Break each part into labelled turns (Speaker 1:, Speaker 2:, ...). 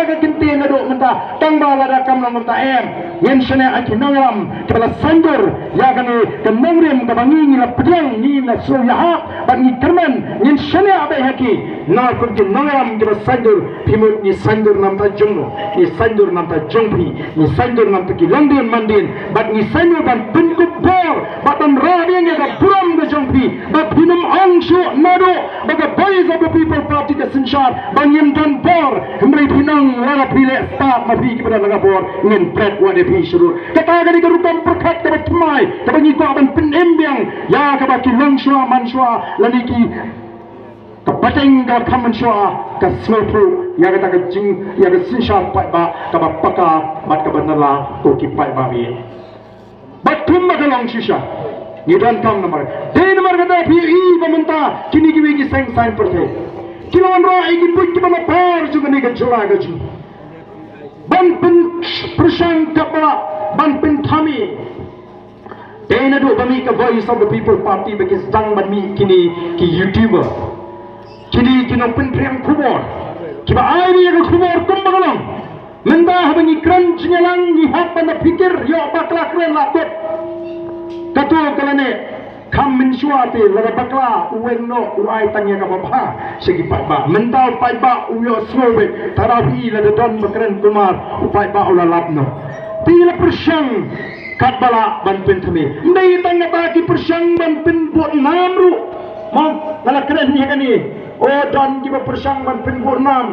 Speaker 1: ka kinti na do menta tangba la da kam lang menta ngin sene aki nangam kala sandur ya gani kamangrim ka bangi la pedang ni la so ya ha ban ni kerman ngin sene abai haki na kun ki nangam kala sandur pimut ni sandur nam ta jungno ni sandur nam ta jongpi ni sandur nam ta ki london mandin bat ni sandur ban penkup bor batan rabi nga ka puram ka jongpi bat hinum angshu nado baga boys of the people party ka sinshar bangim dan bor himri pinang wala pile start mabi ki pada laga bor ngin pret wa de pishuru kata gani ka rukam perkat ka batmai ka bangi ko aban penembiang ya ka baki langshwa manshwa laliki kapateng ka kamanswa ka smopu ya ka jing ya ka sinshar pa ba ka bapaka bat ka banala ko ki pa ba bi batum ka lang shisha ni dan kam namar de namar ka da phi pamenta kini ki wi ki sang sang perthe kilon ro ai ki put ki ba par ju ni ka chula ga ju ban pen persang kapala ban pen thami dena do bami ka voice of the people party because dang ban mi kini ki youtuber kini kino pen priang kubor kiba ai ni ka kubor kum bagalong menda habani kran jingalang ni hapan na pikir yo bakla kren la kot kato kalane kam mensuate la bakla uwenno uai tanya ka bapa segi pa mental pai ba uyo slowe tarabi la don bakren kumar upai ba ula lapno tila persang kat bala ban pen thame ndai tanga ba ki persang ban pen bot namru mau la kren ni kani o don ki ba persang ban pen bot nam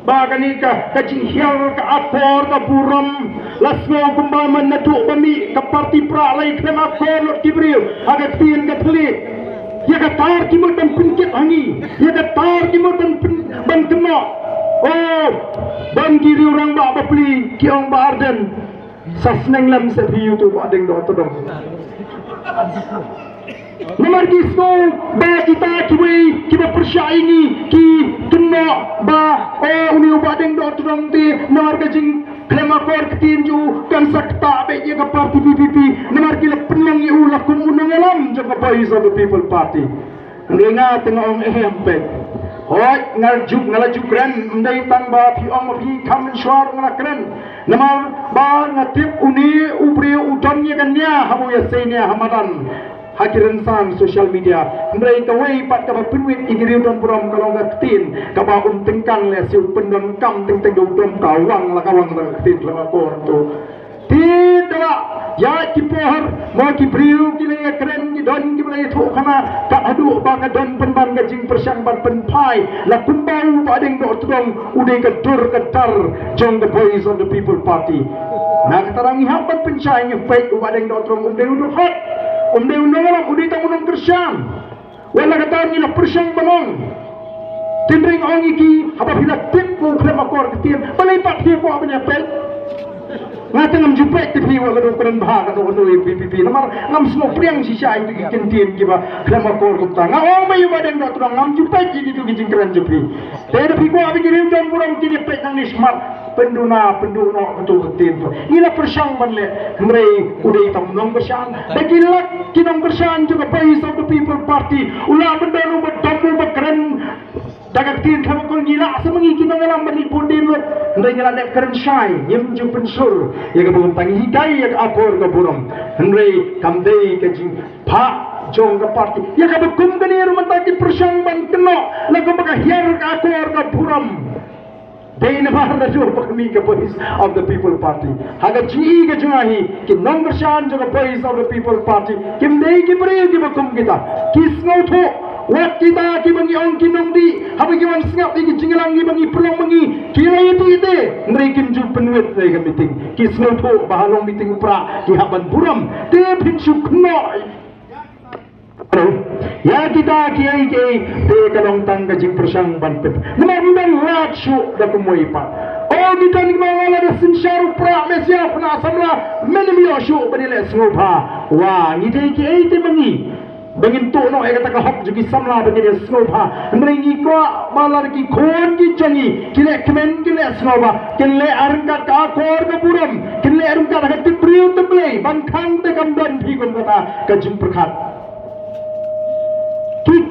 Speaker 1: bagani ka kacing hial ka apor ka buram lasno kumbaman na tu bami ka parti pra lai klem apor lot kibril aga tin ka thli ya ka tar ki mo ban pinkit hangi ya ka tar ki mo ban kemo oh ban ki riurang ba bapli ki ong ba arden sasneng lam sa biu tu adeng do to dong Nomor kisno ba kita kiwi kiba persyai ni ki kena ba uni ubadeng do tudong ti nomor kajing klema kor ketinju kan sakta be ye ka parti PPP nomor kila penang yu lakum unang alam jaga boys of the people party ngenga tengong ehempe hoi ngalajuk kren ndai tang ba pi ong pi kam shwar ngalakren nomor ba ngatip uni ubri udon ye kan nya hamu ya senia hamadan hakiran san social media ndai ka wei pat ka pinwit igiriu don prom kalong ka tin ka ba tengkang le siu pendon kam teng do dom ka wang la ka wang la tin la ko to tidra ya ki pohar mo ki priu ki le kren ki don ki le thu khana ka adu ba ka don pen ban ga jing persang ban pen pai la kumbau ba deng do tudong udai ka dur ka tar jong the boys of the people party na katarang ihapat pencai ni fake ba deng do tudong udai udu hot umde unong udi ta munong Kristyan wala kata ni la persang banong tindring ong iki apa bila tip ko klem akor ketir balai pat hi ko abnya pel ngata ngam jupet ti wala do kren bah ka do PPP namar ngam smo priang si sai tu kentien ki ba klem akor ko ta ngam mai ba den do ngam jupet ji tu ki jingkran jupi ter pi ko abi kirim don burang ki pet nang ni smart penduna betul ketin tu ila persang banle mrei udai tam nong persang dakilak kinong persang juga boys of the people party ula bendano bedamu bekeren dagat tin kamu ko ngila semengi kinong alam bani pundin ndai ngala nek keren shai yim ju pensur ya ka bum tangi hidai ya akor ka buram ndai kamdei ka jing pha jong ka party ya ka bukum ka ni rumata ki persang ban keno lagu baka hiar ka akor ka buram Dena bahar jo pakmi ka boys of the people party haga ji ga juahi ki number shan jo boys of the people party kim dei ki pre ki bakum kita kisno tho wat kita ki bangi ong kinong di habi ki wan singap ki jingalang ki bangi prong bangi kira itu ite ndai kim ju penwet nei ka meeting kisno tho bahalong meeting pra ki haban buram te phin sukno ya kita kiai kiai te kalong tangga jing persang ban pep namang rat shu da kumoi pa oh kita ni mawala da sinsharu pra mesia pna samla menemi shu badile snopha wa ni te kiai te bangi bangin to no ekata ka hok jugi samla badile snopha ndringi ko malar ki khon ki changi kile kmen kile snopha kile arka ka kor ka buram kile arka ka tipriu teple ban khang te kam dan thi kon kata ka jing prakhat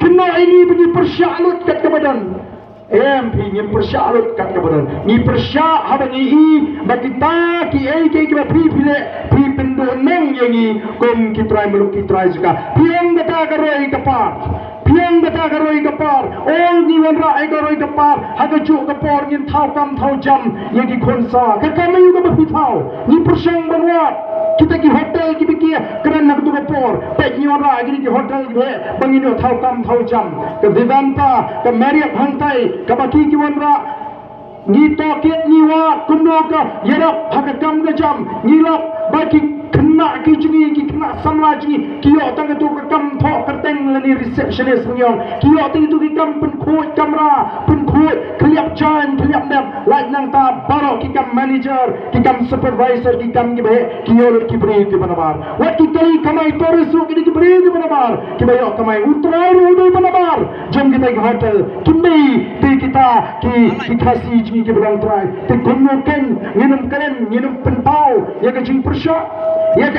Speaker 1: kena ini bagi persyalut kat kebadan MP ni persyarat kat kebenaran ni persyak haba ni bagi ta ki ki ba pi pendoneng yang ni kom ki try meluk ki try juga piang bata karoi kapar piang bata karoi kapar all ni wan ra ai karoi kapar haga ju kapor ni thau kam thau jam yang ki khonsa ka kami juga ba pi thau ni persyang banwat kita ki hotel ki bikia keren nak tu kapor pek ni wan ra ai ki hotel ki bangino thau kam thau jam ke Vivanta ke Marriott hantai ke baki ki wan ra ni toket ni wa kumno ka yerap haka kam ga jam ni lap baki kena ki jingi ki kena samla jingi ki yo tang tu ka kam tho kerteng la ni receptionist nyong ki yo tang tu ki kam pen khoi kamera pen khoi kliap jan kliap nem like nang ta baro ki kam manager ki kam supervisor ki kam ki be ki yo ki bri ki banabar wat ki kai kamai torisu ki bri ki banabar ki be yo kamai utrai ru banabar jom kita ki hotel kimi ti kita ki khasi jingi ki belang trai ti gunno ken nginum kalen nginum pen pau ya ka jing persya ya